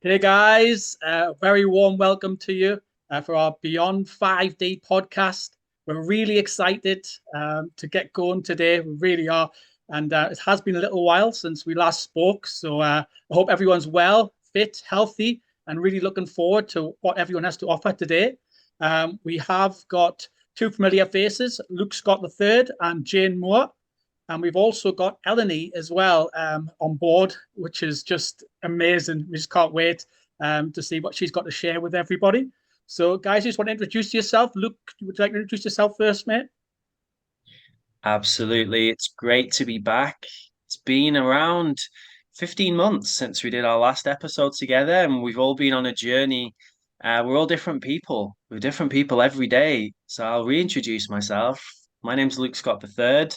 Hey guys, very warm welcome to you for our Beyond 5D podcast. We're really excited to get going today. We really are. And it has been a little while since we last spoke. So I hope everyone's well, fit, healthy, and really looking forward to what everyone has to offer today. We have got two familiar faces, Luke Scott III and Jane Moore. And we've also got Eleni as well on board, which is just amazing. We just can't wait to see what she's got to share with everybody. So, guys, you just want to introduce yourself. Luke, would you like to introduce yourself first, mate? Absolutely. It's great to be back. It's been around 15 months since we did our last episode together, and we've all been on a journey. We're all different people. We're different people every day. So I'll reintroduce myself. My name's Luke Scott III.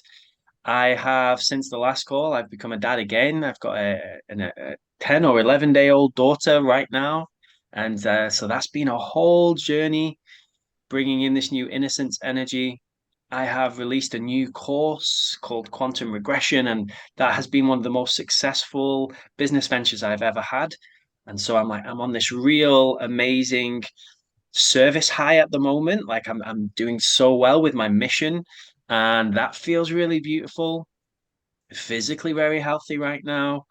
I have, since the last call, I've become a dad again. I've got a 10 or 11-day-old daughter right now. And so that's been a whole journey, bringing in this new innocence energy. I have released a new course called Quantum Regression, and that has been one of the most successful business ventures I've ever had. And so I'm on this real amazing service high at the moment. Like I'm doing so well with my mission, and that feels really beautiful. Physically very healthy right now.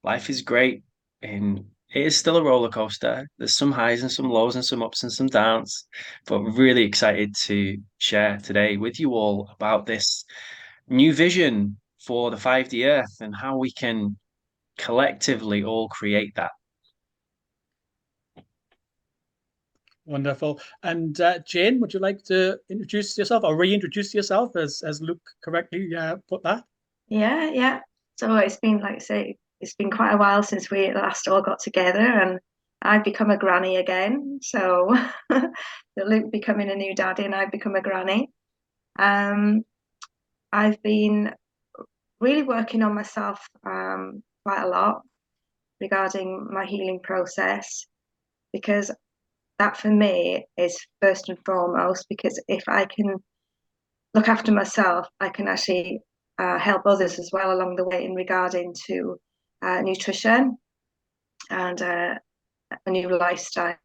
Life is great, and it is still a roller coaster. There's some highs and some lows and some ups and some downs, but really excited to share today with you all about this new vision for the 5D Earth and how we can collectively all create that. Wonderful. And Jane, would you like to introduce yourself or reintroduce yourself as Luke correctly put that? Yeah. So it's been, like I say, it's been quite a while since we last all got together, and I've become a granny again. So Luke becoming a new daddy, and I've become a granny. Um, I've been really working on myself quite a lot regarding my healing process, because that for me is first and foremost, because if I can look after myself, I can actually help others as well along the way in regarding to nutrition and a new lifestyle.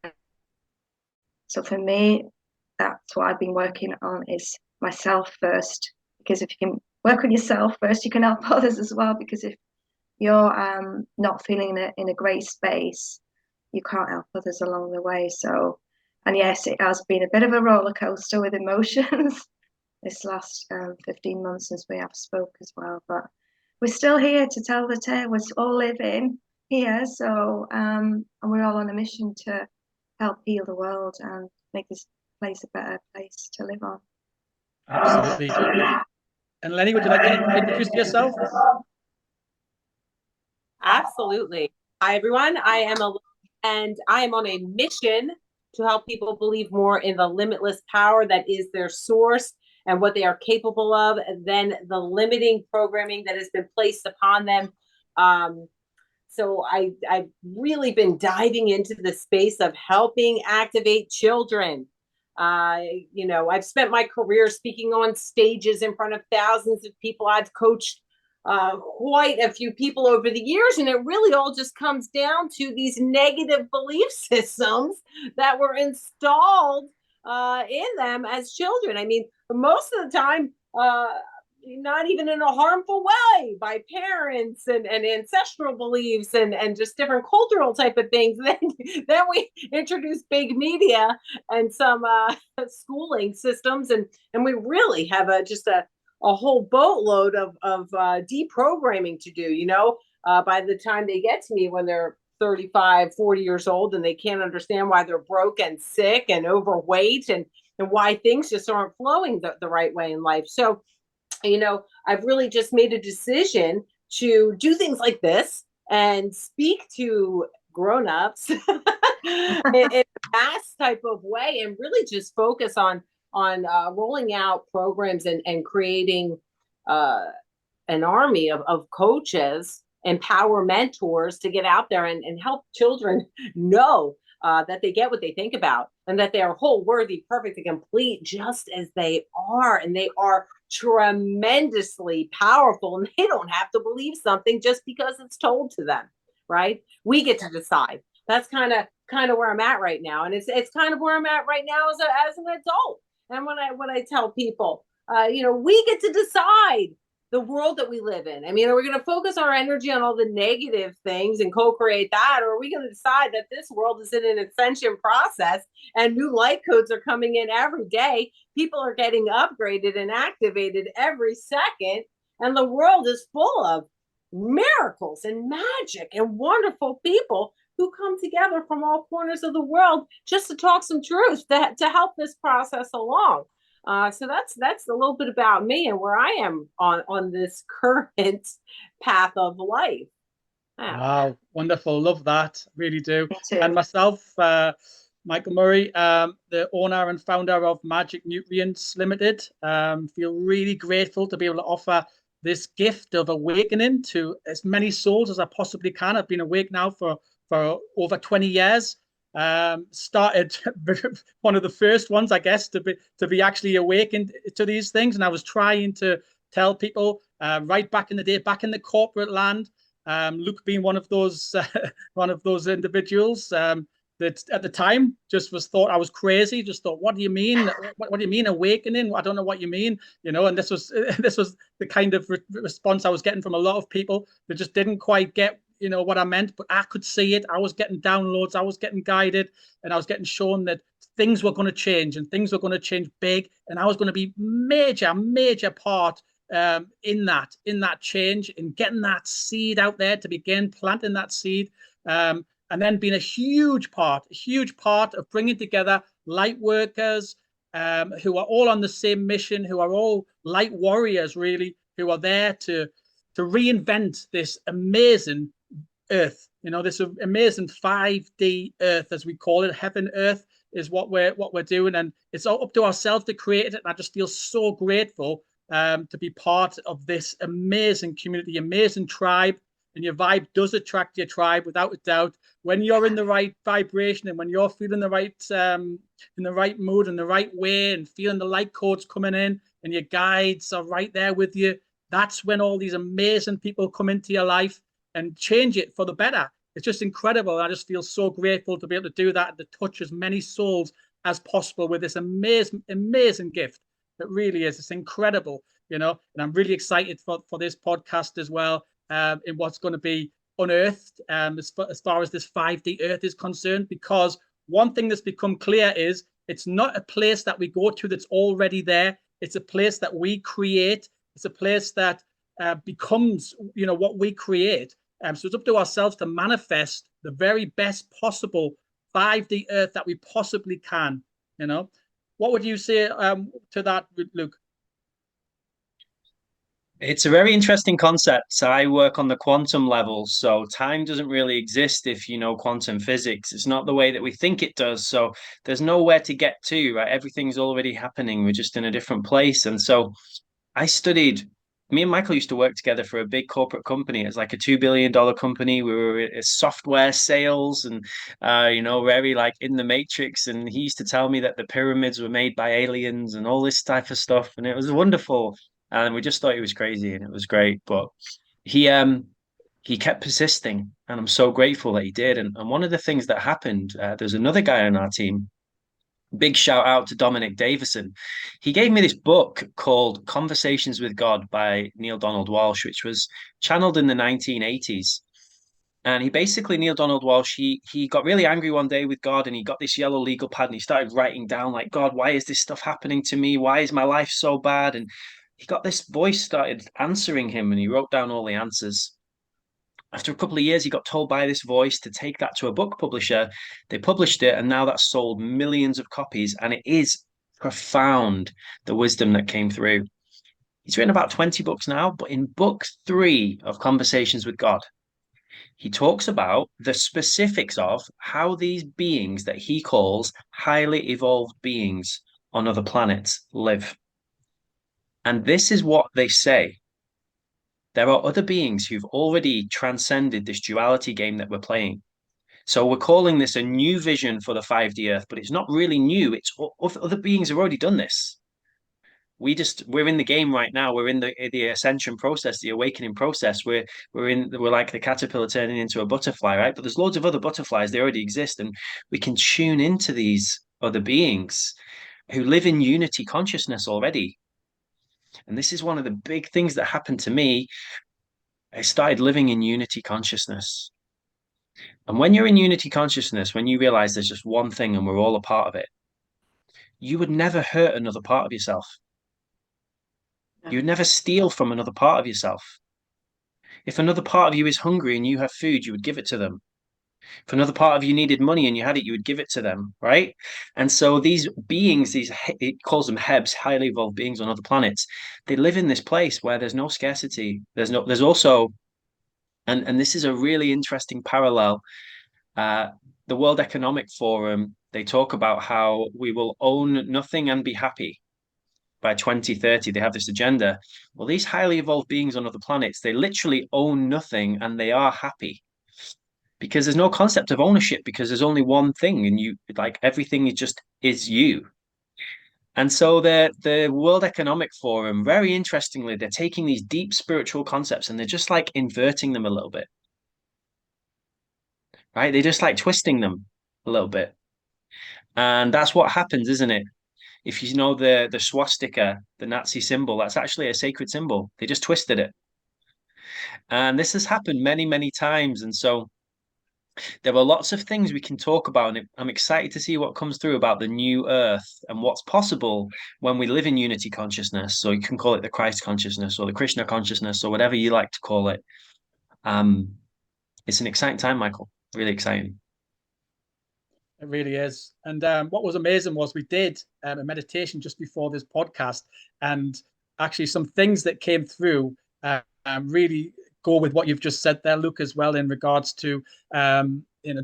So for me, that's what I've been working on, is myself first. Because if you can work on yourself first, you can help others as well. Because if you're not feeling in a great space, you can't help others along the way. So, and yes, it has been a bit of a roller coaster with emotions this last 15 months since we have spoke as well. But we're still here to tell the tale. We're all living here. So, and we're all on a mission to help heal the world and make this place a better place to live on. Absolutely. And Lenny, would you like to introduce yourself? Absolutely. Hi, everyone. I am Eleni, and I am on a mission to help people believe more in the limitless power that is their source and what they are capable of than the limiting programming that has been placed upon them. So I've really been diving into the space of helping activate children. I've spent my career speaking on stages in front of thousands of people. I've coached quite a few people over the years, and it really all just comes down to these negative belief systems that were installed in them as children. I mean, most of the time, not even in a harmful way, by parents and ancestral beliefs and just different cultural type of things. Then we introduce big media and some schooling systems, and we really have a whole boatload of deprogramming to do, by the time they get to me when they're 35, 40 years old, and they can't understand why they're broke and sick and overweight and why things just aren't flowing the right way in life. So, I've really just made a decision to do things like this and speak to grown-ups in a mass type of way, and really just focus on rolling out programs and creating an army of coaches, empower mentors to get out there and help children know that they get what they think about, and that they are whole, worthy, perfect, and complete just as they are. And they are tremendously powerful, and they don't have to believe something just because it's told to them, right? We get to decide That's kind of where I'm at right now, and it's kind of where I'm at right now as an adult. And when I tell people, we get to decide the world that we live in. I mean, are we going to focus our energy on all the negative things and co-create that, or are we going to decide that this world is in an ascension process and new light codes are coming in every day? People are getting upgraded and activated every second, and the world is full of miracles and magic and wonderful people who come together from all corners of the world just to talk some truth to help this process along. So that's a little bit about me and where I am on this current path of life. Yeah. Wow, wonderful! Love that, really do. Me too. And myself, Michael Murray, the owner and founder of Magic Nutrients Limited, feel really grateful to be able to offer this gift of awakening to as many souls as I possibly can. I've been awake now for over 20 years. Started one of the first ones, I guess, to be actually awakened to these things. And I was trying to tell people right back in the day, back in the corporate land, Luke being one of those individuals that at the time just was thought I was crazy. Just thought, what do you mean? What do you mean awakening? I don't know what you mean, And this was the kind of response I was getting from a lot of people that just didn't quite get what I meant, but I could see it. I was getting downloads, I was getting guided, and I was getting shown that things were going to change and things were going to change big, and I was going to be major part in that change, in getting that seed out there to begin planting that seed, and then being a huge part of bringing together light workers who are all on the same mission, who are all light warriors, really, who are there to reinvent this amazing Earth, this amazing 5D Earth, as we call it. Heaven Earth is what we're doing, and it's all up to ourselves to create it. And I just feel so grateful to be part of this amazing community, amazing tribe. And your vibe does attract your tribe, without a doubt. When you're in the right vibration and when you're feeling the right in the right mood and the right way, and feeling the light codes coming in, and your guides are right there with you, that's when all these amazing people come into your life and change it for the better. It's just incredible. I just feel so grateful to be able to do that and to touch as many souls as possible with this amazing gift. It really is. It's incredible, and I'm really excited for this podcast as well, in what's going to be unearthed as far as this 5D Earth is concerned, because one thing that's become clear is it's not a place that we go to that's already there. It's a place that we create. It's a place that becomes, what we create. So it's up to ourselves to manifest the very best possible 5D Earth that we possibly can. What would you say to that, Luke? It's a very interesting concept. I work on the quantum level, so time doesn't really exist if you know quantum physics. It's not the way that we think it does. So there's nowhere to get to, right? Everything's already happening. We're just in a different place. And so me and Michael used to work together for a big corporate company. It's like a $2 billion company. We were in software sales and, very like in the matrix. And he used to tell me that the pyramids were made by aliens and all this type of stuff. And it was wonderful. And we just thought he was crazy and it was great. But he kept persisting. And I'm so grateful that he did. And one of the things that happened, there's another guy on our team. Big shout out to Dominic Davison. He gave me this book called Conversations with God by Neil Donald Walsh, which was channeled in the 1980s. And Neil Donald Walsh, he got really angry one day with God, and he got this yellow legal pad and he started writing down, like, God, why is this stuff happening to me? Why is my life so bad? And he got this voice started answering him, and he wrote down all the answers. After a couple of years, he got told by this voice to take that to a book publisher. They published it, and now that's sold millions of copies. And it is profound, the wisdom that came through. He's written about 20 books now, but in book 3 of Conversations with God, he talks about the specifics of how these beings that he calls highly evolved beings on other planets live. And this is what they say. There are other beings who've already transcended this duality game that we're playing. So we're calling this a new vision for the 5D Earth, but it's not really new. It's other beings have already done this. we're in the game right now. We're in the ascension process, the awakening process. We're like the caterpillar turning into a butterfly, right? But there's loads of other butterflies, they already exist, and we can tune into these other beings who live in unity consciousness already. And this is one of the big things that happened to me. I started living in unity consciousness. And when you're in unity consciousness, when you realize there's just one thing and we're all a part of it, you would never hurt another part of yourself. You would never steal from another part of yourself. If another part of you is hungry and you have food, you would give it to them. If another part of you needed money and you had it, you would give it to them, right? And so these beings, it calls them Hebs, highly evolved beings on other planets, they live in this place where there's no scarcity. There's also, and this is a really interesting parallel. The World Economic Forum, they talk about how we will own nothing and be happy by 2030. They have this agenda. Well, these highly evolved beings on other planets, they literally own nothing and they are happy because there's no concept of ownership because there's only one thing and you like everything is you. And so the World Economic Forum, very interestingly, they're taking these deep spiritual concepts and they're just like inverting them a little bit. Right? They just like twisting them a little bit. And that's what happens, isn't it? If you know the swastika, the Nazi symbol, that's actually a sacred symbol. They just twisted it. And this has happened many, many times. And so there are lots of things we can talk about. And I'm excited to see what comes through about the new earth and what's possible when we live in unity consciousness. So you can call it the Christ consciousness or the Krishna consciousness or whatever you like to call it. It's an exciting time, Michael. Really exciting. It really is. And what was amazing was we did a meditation just before this podcast, and actually some things that came through really go with what you've just said there, Luke, as well, in regards to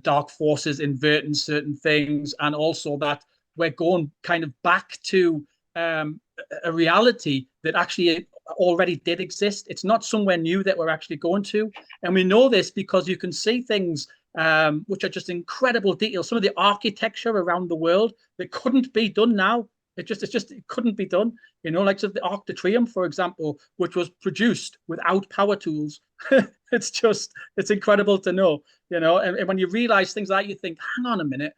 dark forces inverting certain things, and also that we're going kind of back to a reality that actually already did exist. It's not somewhere new that we're actually going to, and we know this because you can see things which are just incredible details. Some of the architecture around the world that couldn't be done now. It couldn't be done. Like so the Arc de Triomphe, for example, which was produced without power tools. It's incredible to know. And when you realize things like that, you think, hang on a minute,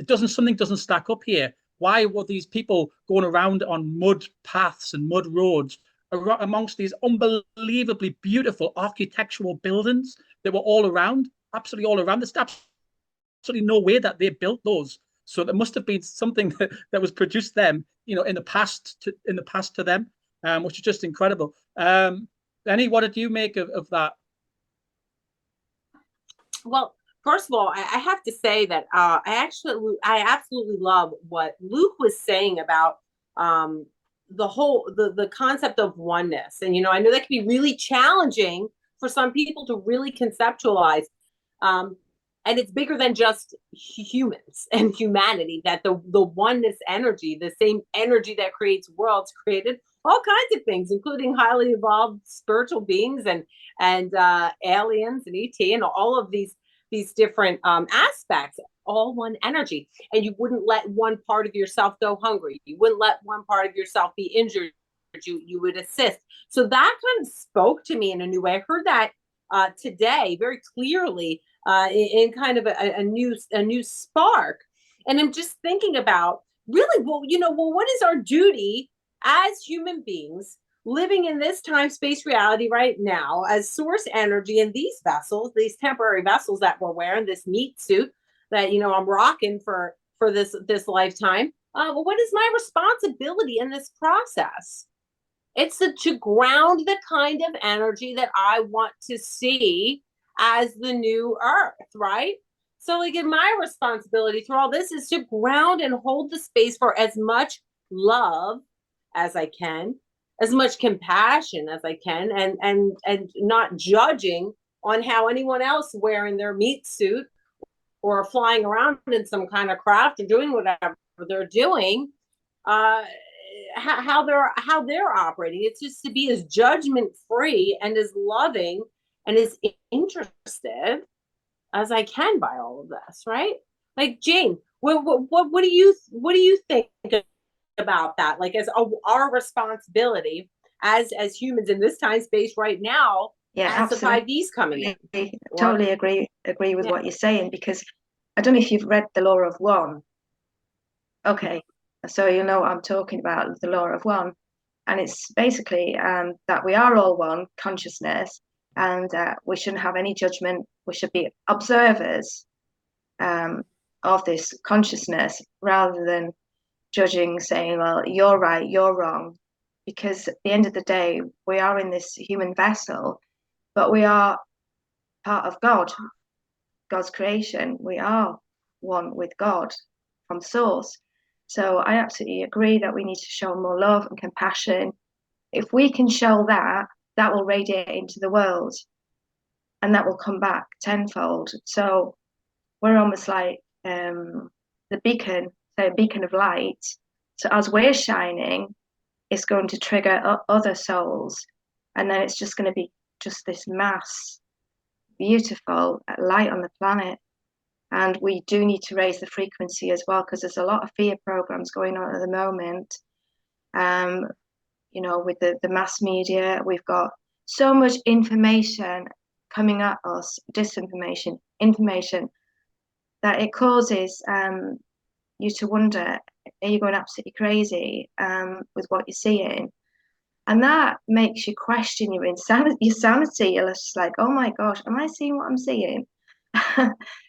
something doesn't stack up here. Why were these people going around on mud paths and mud roads amongst these unbelievably beautiful architectural buildings that were all around? Absolutely all around. There's absolutely no way that they built those. So there must have been something that was produced them, in the past to them, which is just incredible. Eleni, what did you make of that? Well, first of all, I have to say that I absolutely love what Luke was saying about the concept of oneness. And I know that can be really challenging for some people to really conceptualize. And it's bigger than just humans and humanity, that the oneness energy, the same energy that creates worlds, created all kinds of things, including highly evolved spiritual beings and aliens and ET and all of these different aspects, all one energy. And you wouldn't let one part of yourself go hungry. You wouldn't let one part of yourself be injured. You would assist. So that kind of spoke to me in a new way. I heard that today very clearly in kind of a new spark. And I'm just thinking about really, what is our duty as human beings living in this time space reality right now as source energy in these vessels, these temporary vessels that we're wearing, this meat suit that I'm rocking for this lifetime. What is my responsibility in this process? It's to ground the kind of energy that I want to see as the new earth, right? So in my responsibility through all this is to ground and hold the space for as much love as I can, as much compassion as I can, and not judging on how anyone else wearing their meat suit or flying around in some kind of craft or doing whatever they're doing, how they're operating. It's just to be as judgment free and as loving and as interested as I can by all of this, right? Like Jane, what do you think about that, like as our responsibility as humans in this time space right now, Yeah, as the absolutely. 5D's coming in. Totally agree with what you're saying, because I don't know if you've read The Law of One. Okay, so you know what I'm talking about, the Law of One. And it's basically that we are all one consciousness, and we shouldn't have any judgment. We should be observers of this consciousness rather than judging, saying, well, you're right, you're wrong. Because at the end of the day, we are in this human vessel, but we are part of God's creation. We are one with God from source. So I absolutely agree that we need to show more love and compassion. If we can show that, that will radiate into the world, and that will come back tenfold. So we're almost like the beacon, so a beacon of light. So as we're shining, it's going to trigger other souls, and then it's just going to be just this mass, beautiful light on the planet. And we do need to raise the frequency as well, because there's a lot of fear programs going on at the moment. You know, with the mass media, we've got so much information coming at us, disinformation, information, that it causes you to wonder, are you going absolutely crazy with what you're seeing? And that makes you question your insanity. You're just like, oh my gosh, am I seeing what I'm seeing?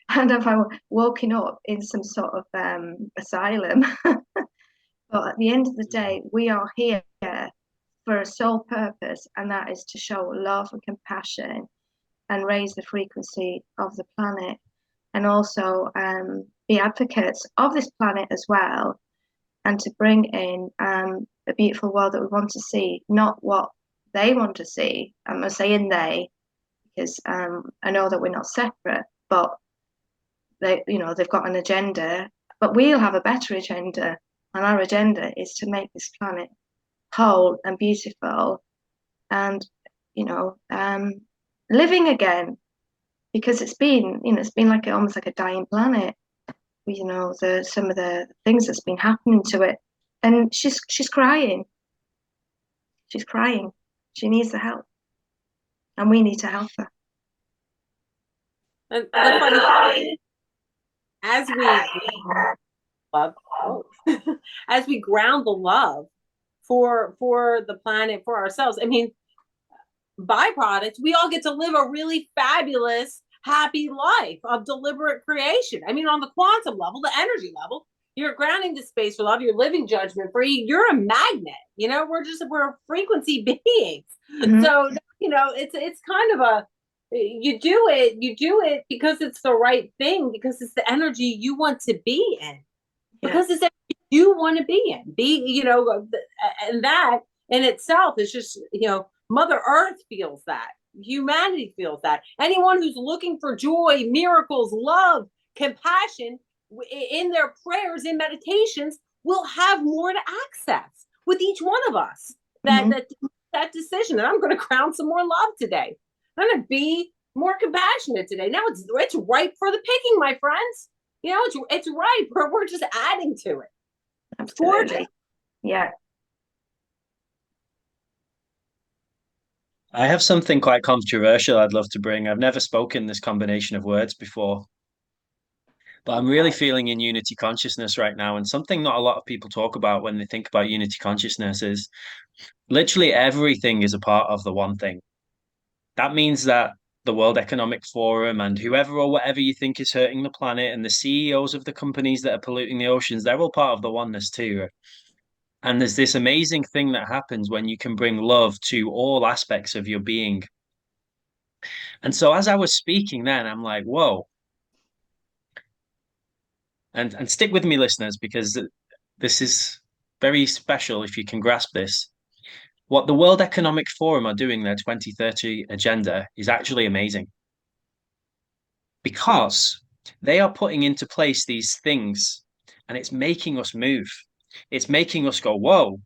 And have I woken up in some sort of asylum? But at the end of the day, we are here for a sole purpose, and that is to show love and compassion and raise the frequency of the planet, and also be advocates of this planet as well, and to bring in a beautiful world that we want to see, not what they want to see. I'm saying they, because I know that we're not separate, but they've got an agenda, but we'll have a better agenda, and our agenda is to make this planet whole and beautiful, and living again, because it's been like almost like a dying planet. Some of the things that's been happening to it, and she's crying. She's crying. She needs the help, and we need to help her. And the funny thing, as we love, as we ground the love for the planet, for ourselves, I mean, byproducts, we all get to live a really fabulous, happy life of deliberate creation. I mean, on the quantum level, the energy level, you're grounding the space for love, you're living judgment free, you're a magnet. We're frequency beings. Mm-hmm. So it's kind of a, you do it because it's the right thing, because it's the energy you want to be in, because it's you want to be in, and that in itself is just, Mother Earth feels that, humanity feels that. Anyone who's looking for joy, miracles, love, compassion in their prayers, in meditations, will have more to access with each one of us. That decision that I'm going to ground some more love today. I'm going to be more compassionate today. Now it's ripe for the picking, my friends. It's ripe. We're just adding to it. Absolutely. It's gorgeous. Yeah. I have something quite controversial I'd love to bring. I've never spoken this combination of words before, but I'm really feeling in unity consciousness right now. And something not a lot of people talk about when they think about unity consciousness is literally everything is a part of the one thing. That means that the World Economic Forum and whoever or whatever you think is hurting the planet, and the CEOs of the companies that are polluting the oceans, they're all part of the oneness too. And there's this amazing thing that happens when you can bring love to all aspects of your being. And so as I was speaking then, I'm like, whoa. And stick with me, listeners, because this is very special if you can grasp this. What the World Economic Forum are doing, their 2030 agenda, is actually amazing. Because they are putting into place these things, and it's making us move. It's making us go, whoa,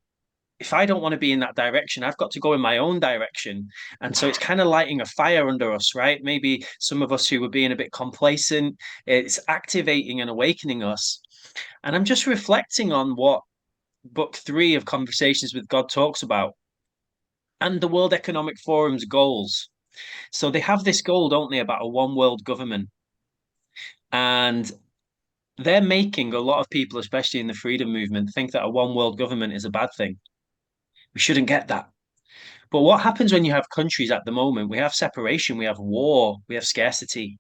if I don't want to be in that direction, I've got to go in my own direction. And so it's kind of lighting a fire under us, right? Maybe some of us who were being a bit complacent, it's activating and awakening us. And I'm just reflecting on what book 3 of Conversations with God talks about, and the World Economic Forum's goals. So they have this goal, don't they, about a one world government. And they're making a lot of people, especially in the freedom movement, think that a one world government is a bad thing. We shouldn't get that. But what happens when you have countries at the moment? We have separation, we have war, we have scarcity.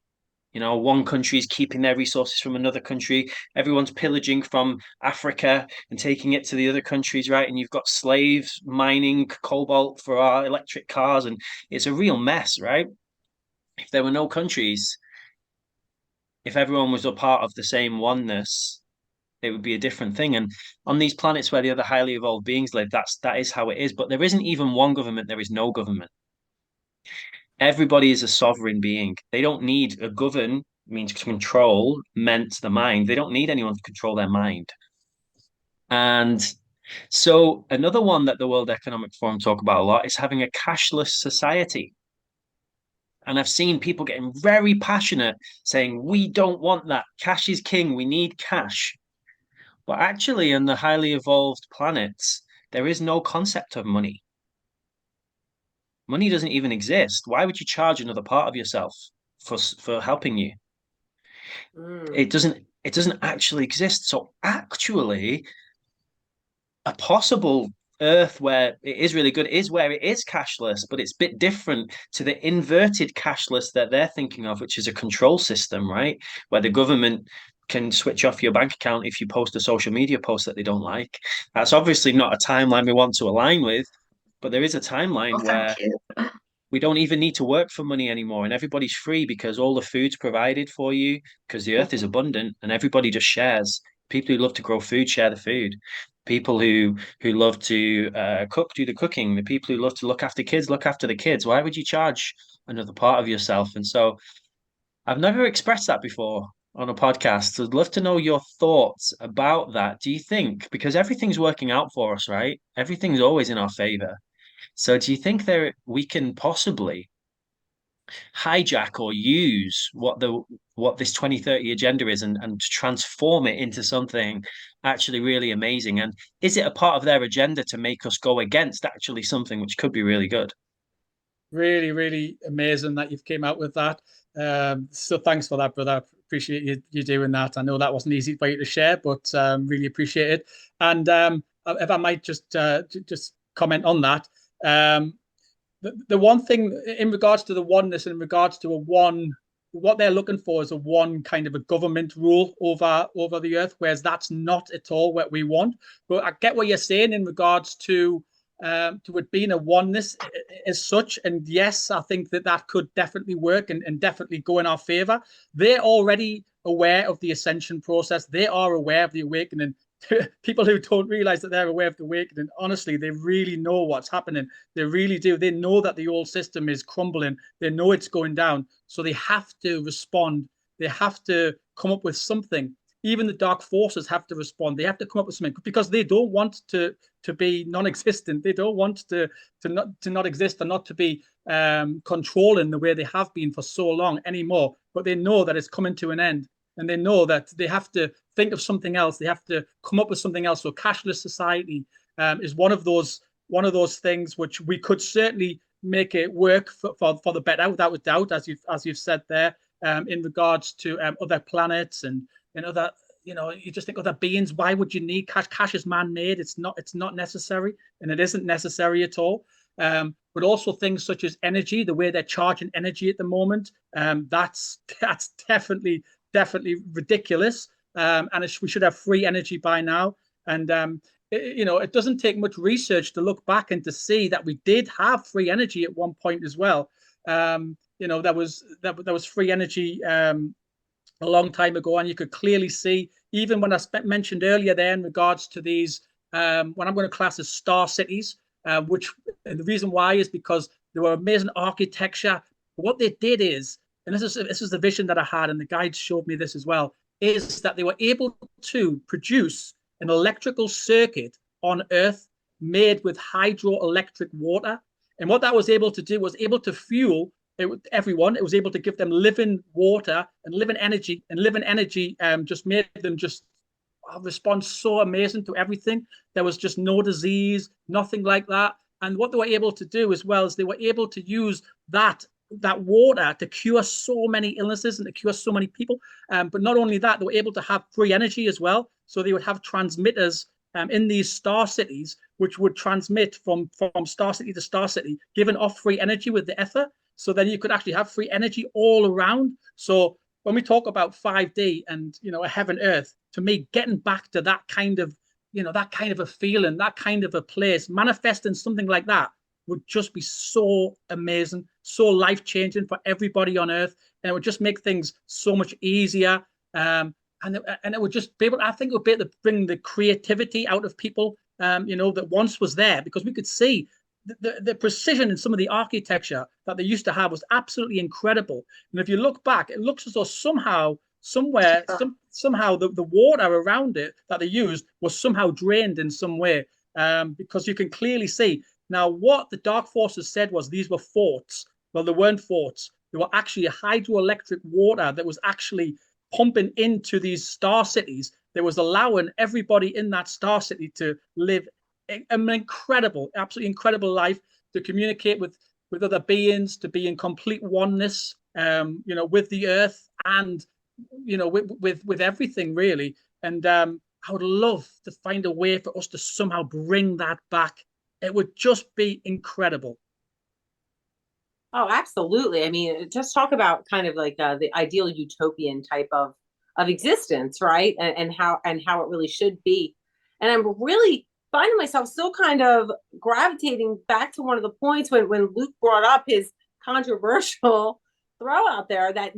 One country is keeping their resources from another country. Everyone's pillaging from Africa and taking it to the other countries, right? And you've got slaves mining cobalt for our electric cars, and it's a real mess, right? If there were no countries, if everyone was a part of the same oneness, it would be a different thing. And on these planets where the other highly evolved beings live, that is how it is. But there isn't even one government, there is no government. Everybody is a sovereign being. They don't need a govern means control, meant the mind. They don't need anyone to control their mind. And so another one that the World Economic Forum talk about a lot is having a cashless society. And I've seen people getting very passionate saying, we don't want that. Cash is king. We need cash. But actually, in the highly evolved planets, there is no concept of money. Money doesn't even exist. Why would you charge another part of yourself for helping you? It doesn't actually exist. So actually, a possible Earth where it is really good is where it is cashless, but it's a bit different to the inverted cashless that they're thinking of, which is a control system, right? Where the government can switch off your bank account if you post a social media post that they don't like. That's obviously not a timeline we want to align with, but there is a timeline where we don't even need to work for money anymore, and everybody's free because all the food's provided for you because the earth is abundant and everybody just shares. People who love to grow food share the food. People who love to cook do the cooking. The people who love to look after kids look after the kids. Why would you charge another part of yourself? And so I've never expressed that before on a podcast. So I'd love to know your thoughts about that. Do you think, because everything's working out for us, right? Everything's always in our favor. So do you think we can possibly hijack or use what this 2030 agenda is and transform it into something actually really amazing? And is it a part of their agenda to make us go against actually something which could be really good? Really, really amazing that you've came out with that. So thanks for that, brother. Appreciate you doing that. I know that wasn't easy for you to share, but really appreciate it. And if I might just comment on that, the one thing in regards to the oneness, in regards to what they're looking for is a one kind of a government rule over the earth, whereas that's not at all what we want. But I get what you're saying in regards to it being a oneness as such. And yes, I think that could definitely work and definitely go in our favor. They're already aware of the ascension process. They are aware of the awakening. People who don't realize that they're aware of the awakening, honestly, they really know what's happening. They really do. They know that the old system is crumbling. They know it's going down. So they have to respond. They have to come up with something. Even the dark forces have to respond. They have to come up with something because they don't want to be non-existent. They don't want to not exist and not to be controlling the way they have been for so long anymore. But they know that it's coming to an end. And they know that they have to think of something else. They have to come up with something else. So cashless society is one of those things which we could certainly make it work for the better, without a doubt, as you've said there, in regards to other planets and other, you just think other beings. Why would you need cash? Cash is man-made. It's not necessary, and it isn't necessary at all. But also things such as energy, the way they're charging energy at the moment, that's definitely ridiculous. And we should have free energy by now. And it doesn't take much research to look back and to see that we did have free energy at one point as well. There was free energy a long time ago, and you could clearly see, even when I mentioned earlier there in regards to these, what I'm going to class as star cities, which, and the reason why is because they were amazing architecture. What they did is, and this is the vision that I had, and the guides showed me this as well, is that they were able to produce an electrical circuit on Earth made with hydroelectric water. And what that was able to do was able to fuel everyone. It was able to give them living water and living energy, and living energy just made them just respond so amazing to everything. There was just no disease, nothing like that. And what they were able to do as well is they were able to use that water to cure so many illnesses and to cure so many people. But not only that, they were able to have free energy as well. So they would have transmitters in these star cities, which would transmit from star city to star city, giving off free energy with the ether. So then you could actually have free energy all around. So when we talk about 5D and a heaven earth, to me, getting back to that kind of that kind of a feeling, that kind of a place, manifesting something like that would just be so amazing, so life changing for everybody on earth, and it would just make things so much easier. And it would just be able, I think it would be able to bring the creativity out of people, that once was there, because we could see the precision in some of the architecture that they used to have was absolutely incredible. And if you look back, it looks as though somehow the water around it that they used was somehow drained in some way, because you can clearly see now what the dark forces said was these were forts. Well, they weren't forts. They were actually a hydroelectric water that was actually pumping into these star cities that was allowing everybody in that star city to live an incredible, absolutely incredible life, to communicate with other beings, to be in complete oneness, with the earth and with everything really. And I would love to find a way for us to somehow bring that back. It would just be incredible. Oh, absolutely. I mean, just talk about kind of like the ideal utopian type of existence, right? And how it really should be. And I'm really finding myself still kind of gravitating back to one of the points when Luke brought up his controversial throw out there that,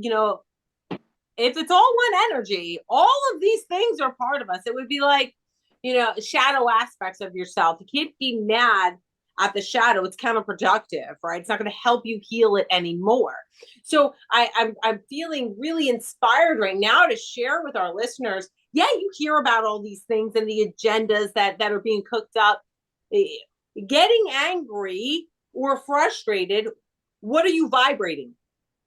if it's all one energy, all of these things are part of us. It would be like, shadow aspects of yourself. You can't be mad at the shadow. It's counterproductive, right? It's not going to help you heal it anymore. So I'm feeling really inspired right now to share with our listeners. Yeah, you hear about all these things and the agendas that are being cooked up. Getting angry or frustrated, what are you vibrating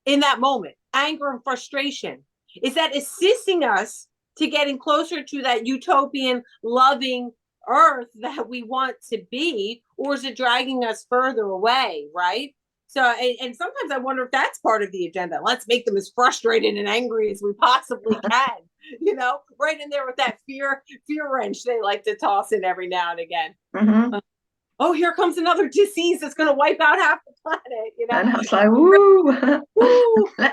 in that moment? Anger and frustration. Is that assisting us to getting closer to that utopian, loving earth that we want to be, or is it dragging us further away, right? So, and sometimes I wonder if that's part of the agenda. Let's make them as frustrated and angry as we possibly can, right in there with that fear wrench they like to toss in every now and again. Mm-hmm. Oh, here comes another disease that's going to wipe out half the planet, And I was like, woo,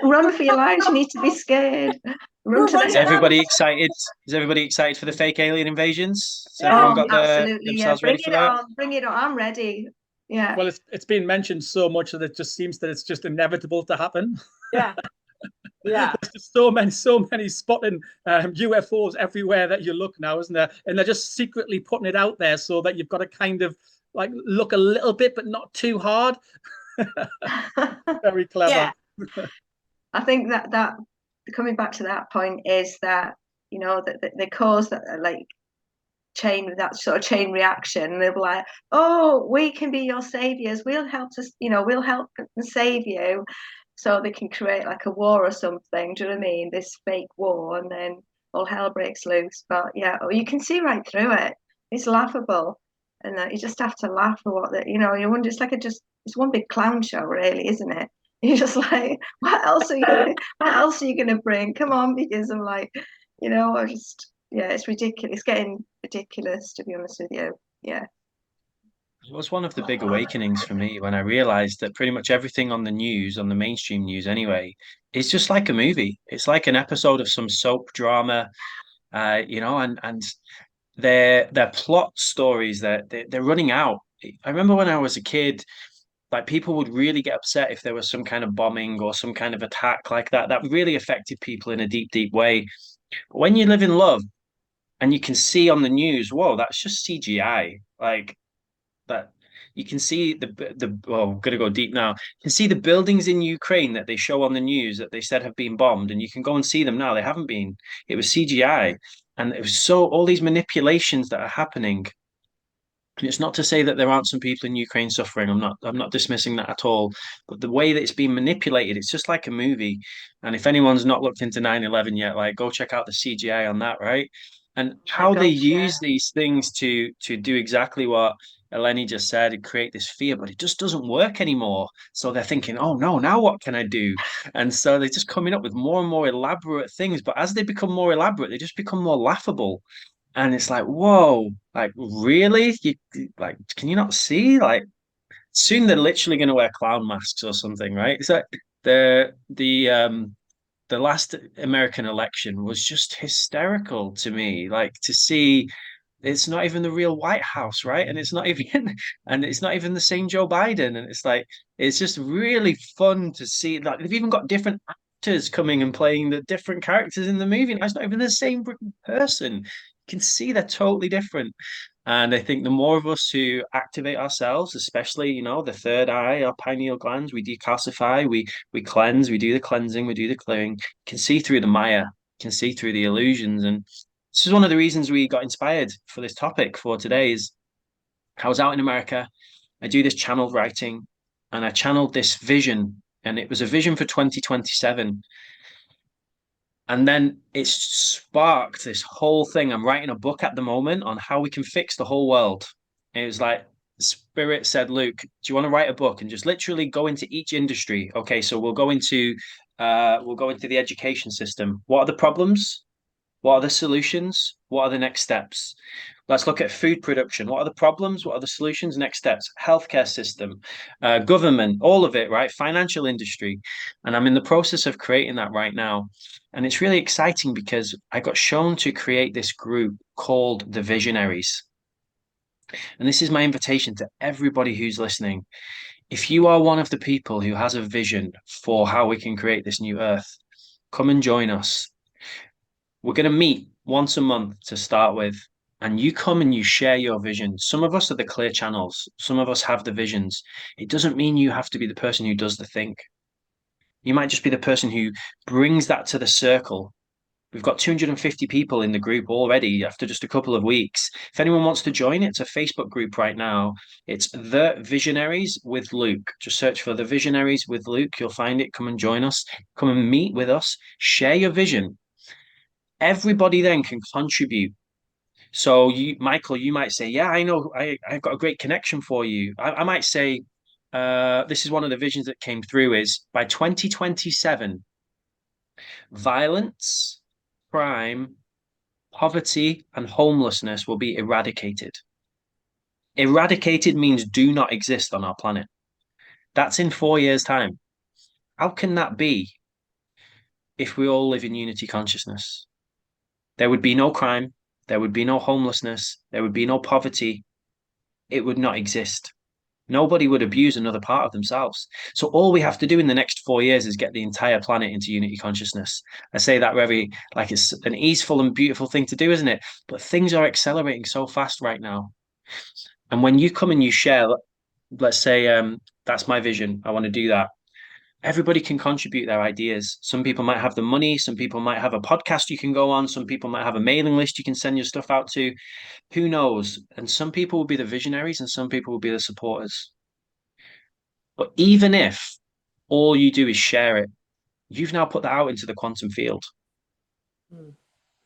run for your lives. You need to be scared. Is everybody excited? Is everybody excited for the fake alien invasions? Has everyone got themselves ready for that? Bring it on. I'm ready. Yeah. Well, it's been mentioned so much that it just seems that it's just inevitable to happen. Yeah. Yeah. There's just so many spotting UFOs everywhere that you look now, isn't there? And they're just secretly putting it out there so that you've got to kind of like look a little bit, but not too hard. Very clever. Yeah. I think that coming back to that point is that that they cause that that sort of chain reaction. They're like, oh, we can be your saviors. We'll help we'll help and save you. So they can create like a war or something. Do you know what I mean? This fake war, and then all hell breaks loose. But yeah, you can see right through it. It's laughable, and you just have to laugh at what you wonder. It's like it's one big clown show, really, isn't it? You're just like, what else are you gonna bring? Come on, because I'm like, it's ridiculous. It's getting ridiculous, to be honest with you. Yeah. It was one of the big awakenings for me when I realized that pretty much everything on the news, on the mainstream news anyway, is just like a movie. It's like an episode of some soap drama, and their plot stories that they're running out. I remember when I was a kid, like people would really get upset if there was some kind of bombing or some kind of attack like that. That really affected people in a deep, deep way. But when you live in love and you can see on the news, whoa, that's just CGI. Like that, you can see I'm gonna go deep now. You can see the buildings in Ukraine that they show on the news that they said have been bombed, and you can go and see them now. They haven't been. It was CGI, and it was all these manipulations that are happening. And it's not to say that there aren't some people in Ukraine suffering. I'm not dismissing that at all. But the way that it's being manipulated, it's just like a movie. And if anyone's not looked into 9/11 yet, like go check out the CGI on that, right? and My how they gosh, yeah. use these things to do exactly what Eleni just said and create this fear, but it just doesn't work anymore. So they're thinking, oh no, now what can I do? And so they're just coming up with more and more elaborate things. But as they become more elaborate, they just become more laughable. And it's like, whoa, like really? Like, can you not see? Like soon they're literally going to wear clown masks or something, right? It's like the last American election was just hysterical to me. Like to see it's not even the real White House, right? And it's not even and it's not even the same Joe Biden. And it's like it's just really fun to see. Like they've even got different actors coming and playing the different characters in the movie. And it's not even the same person. You can see they're totally different. And I think the more of us who activate ourselves, especially, the third eye, our pineal glands, we decalcify, we cleanse, we do the cleansing, we do the clearing, can see through the Maya, can see through the illusions. And this is one of the reasons we got inspired for this topic for today is I was out in America. I do this channeled writing and I channeled this vision, and it was a vision for 2027. And then it sparked this whole thing. I'm writing a book at the moment on how we can fix the whole world. And it was like Spirit said, Luke, do you want to write a book and just literally go into each industry? Okay, so we'll go into the education system. What are the problems? What are the solutions? What are the next steps? Let's look at food production. What are the problems? What are the solutions? Next steps? Healthcare system, government, all of it, right? Financial industry. And I'm in the process of creating that right now. And it's really exciting because I got shown to create this group called the Visionaries. And this is my invitation to everybody who's listening. If you are one of the people who has a vision for how we can create this new earth, come and join us. We're going to meet once a month to start with, and you come and you share your vision. Some of us are the clear channels, some of us have the visions. It doesn't mean you have to be the person who does the think. You might just be the person who brings that to the circle. We've got 250 people in the group already after just a couple of weeks. If anyone wants to join, it's a Facebook group right now. It's The Visionaries with Luke. Just search for The Visionaries with Luke. You'll find it. Come and join us. Come and meet with us. Share your vision. Everybody then can contribute. So you, Michael, you might say, yeah, I know, I've got a great connection for you. I might say, this is one of the visions that came through is by 2027, violence, crime, poverty, and homelessness will be eradicated. Eradicated means do not exist on our planet. That's in 4 years' time. How can that be if we all live in unity consciousness? There would be no crime. There would be no homelessness. There would be no poverty. It would not exist. Nobody would abuse another part of themselves. So all we have to do in the next 4 years is get the entire planet into unity consciousness. I say that very like it's an easeful and beautiful thing to do, isn't it? But things are accelerating so fast right now. And when you come and you share, let's say, that's my vision. I want to do that. Everybody can contribute their ideas. Some people might have the money. Some people might have a podcast you can go on. Some people might have a mailing list you can send your stuff out to. Who knows? And some people will be the visionaries and some people will be the supporters. But even if all you do is share it, you've now put that out into the quantum field. Mm.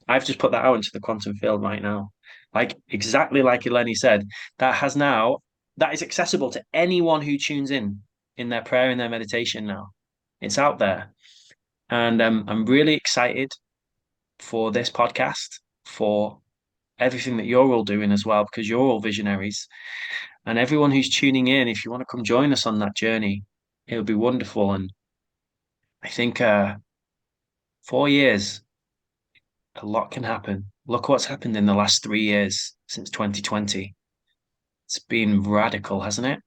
I've just put that out into the quantum field right now. Like exactly like Eleni said, that is accessible to anyone who tunes in their prayer, in their meditation now. It's out there. And I'm really excited for this podcast, for everything that you're all doing as well, because you're all visionaries. And everyone who's tuning in, if you want to come join us on that journey, it'll be wonderful. And I think 4 years, a lot can happen. Look what's happened in the last 3 years since 2020. It's been radical, hasn't it?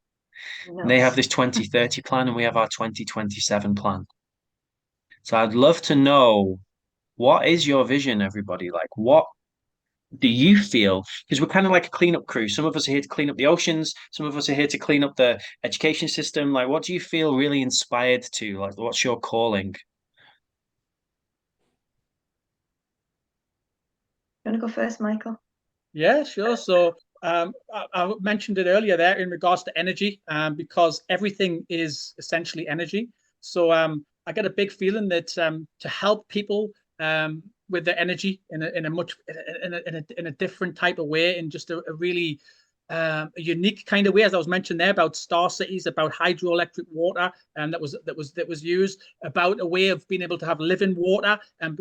They have Nuts. this 2030 plan and we have our 2027 plan. So I'd love to know, what is your vision, everybody? Like, what do you feel? Because we're kind of like a cleanup crew. Some of us are here to clean up the oceans. Some of us are here to clean up the education system. Like, what do you feel really inspired to? Like, what's your calling? You want to go first, Michael? Yeah, sure. So I mentioned it earlier there in regards to energy, because everything is essentially energy. So I get a big feeling that to help people with the energy in a much in a different type of way, in just a really a unique kind of way, as I was mentioned there about star cities, about hydroelectric water, and that was used, about a way of being able to have living water and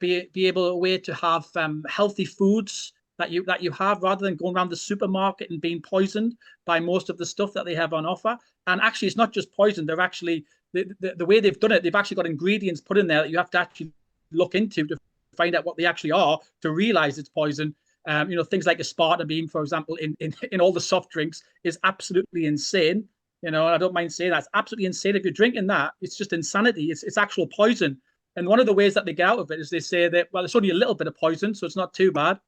be able a way to have healthy foods that you have, rather than going around the supermarket and being poisoned by most of the stuff that they have on offer. And actually, it's not just poison; they're actually the way they've done it. They've actually got ingredients put in there that you have to actually look into to find out what they actually are to realize it's poison. Things like aspartame, for example, in all the soft drinks is absolutely insane. And I don't mind saying that. It's absolutely insane. If you're drinking that, it's just insanity. It's actual poison. And one of the ways that they get out of it is they say that, well, it's only a little bit of poison, so it's not too bad.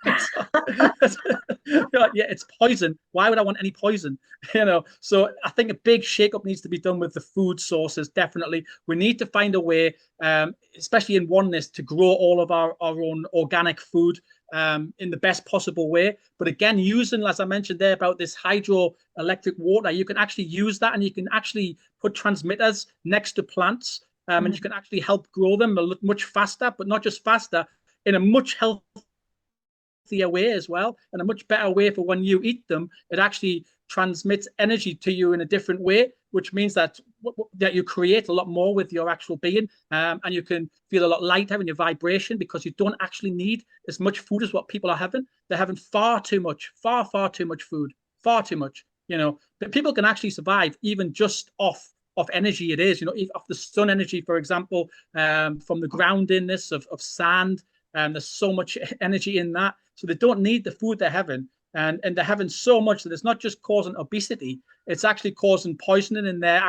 Yeah, it's poison. Why would I want any poison? So I think a big shake-up needs to be done with the food sources. Definitely, we need to find a way, especially in oneness, to grow all of our own organic food in the best possible way. But again, using, as I mentioned there, about this hydroelectric water, you can actually use that, and you can actually put transmitters next to plants, and you can actually help grow them much faster, but not just faster, in a much healthier way as well, and a much better way for when you eat them. It actually transmits energy to you in a different way, which means that you create a lot more with your actual being, and you can feel a lot lighter in your vibration, because you don't actually need as much food as what people are having. They're having far too much food, far too much. But people can actually survive even just off energy. It is, off the sun energy, for example, from the groundiness of sand. There's so much energy in that, so they don't need the food they're having, and they're having so much that it's not just causing obesity; it's actually causing poisoning in their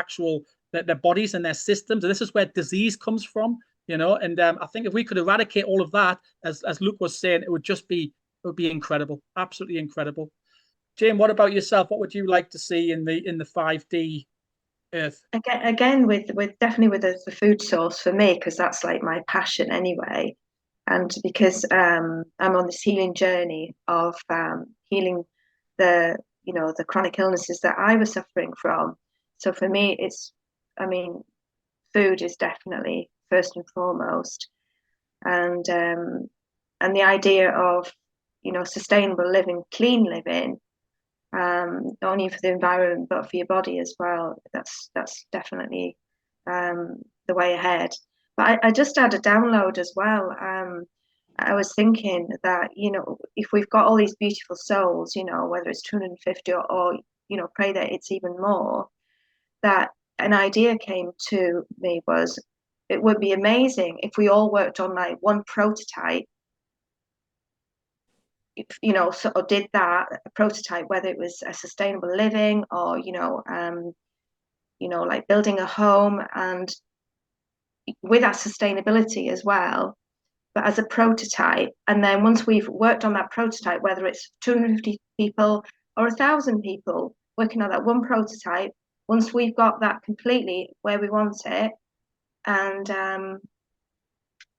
bodies and their systems. And this is where disease comes from, And I think if we could eradicate all of that, as Luke was saying, it would be incredible, absolutely incredible. Jane, what about yourself? What would you like to see in the 5D Earth? Again, with definitely with the food source for me, because that's like my passion anyway. And because I'm on this healing journey of healing the chronic illnesses that I was suffering from. So for me, food is definitely first and foremost, and the idea of sustainable living, clean living, not only for the environment but for your body as well. That's definitely the way ahead. But I just had a download as well. I was thinking that, if we've got all these beautiful souls, whether it's 250 or pray that it's even more, that an idea came to me was, it would be amazing if we all worked on like one prototype, sort of did that, a prototype, whether it was a sustainable living or, like building a home, and with that sustainability as well, but as a prototype. And then once we've worked on that prototype, whether it's 250 people or 1,000 people working on that one prototype, once we've got that completely where we want it, and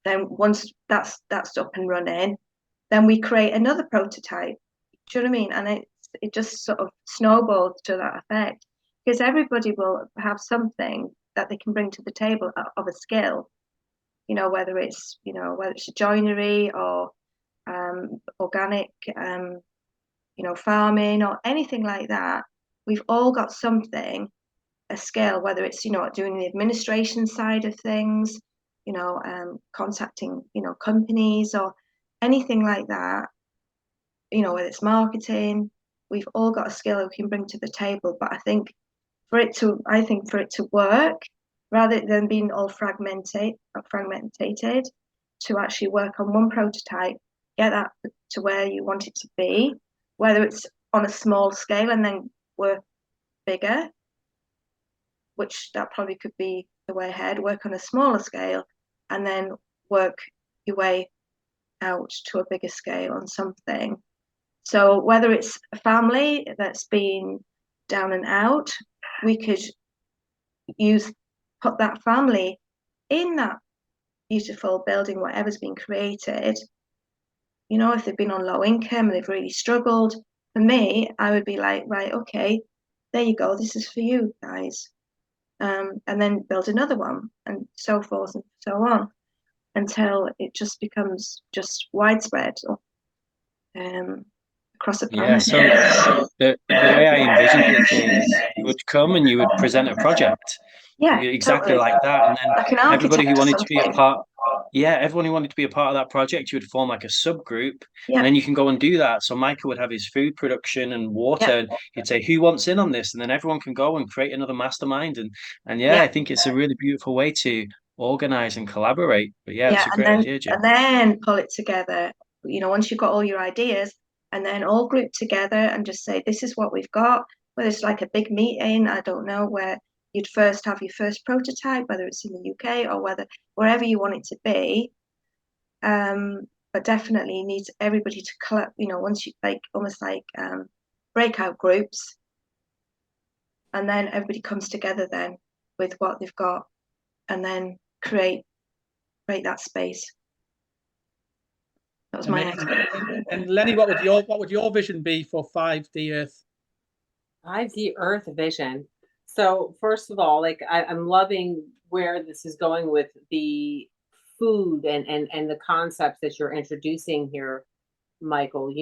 then once that's up and running, then we create another prototype. Do you know what I mean? And it just sort of snowballs to that effect, because everybody will have something that they can bring to the table of a skill, whether it's a joinery or organic, farming or anything like that. We've all got something, a skill, whether it's doing the administration side of things, contacting companies or anything like that, whether it's marketing. We've all got a skill that we can bring to the table. But I think for it to work, rather than being all fragmented, to actually work on one prototype, get that to where you want it to be, whether it's on a small scale and then work bigger, which that probably could be the way ahead, work on a smaller scale and then work your way out to a bigger scale on something. So whether it's a family that's been down and out, we could put that family in that beautiful building, whatever's been created. If they've been on low income and they've really struggled, for me, I would be like, right, okay, there you go, this is for you guys. And then build another one, and so forth and so on. until it just becomes just widespread across the Yeah, planet. so the way I envisioned it is you would come and you would present a project. Yeah, Exactly totally. like that. And then Like an everybody architect who or wanted to be a something. part, yeah, everyone who wanted to be a part of that project, you would form like a subgroup, Yeah. and then you can go and do that. So Michael would have his food production and water, Yeah. and he'd say, "Who wants in on this?" And then everyone can go and create another mastermind. And yeah, Yeah. I think it's a really beautiful way to organize and collaborate. But yeah, it's Yeah, a great idea, Jim. and then pull it together. Once you've got all your ideas, and then all group together and just say, this is what we've got. Whether it's like a big meeting, I don't know, where you'd first have your first prototype, whether it's in the UK or wherever you want it to be. But definitely you need everybody to collect. Once you almost like breakout groups, and then everybody comes together then with what they've got, and then create that space. That was my idea. And Lenny, what would your vision be for 5D Earth? 5D Earth vision. So first of all, like I'm loving where this is going with the food and the concepts that you're introducing here, Michael.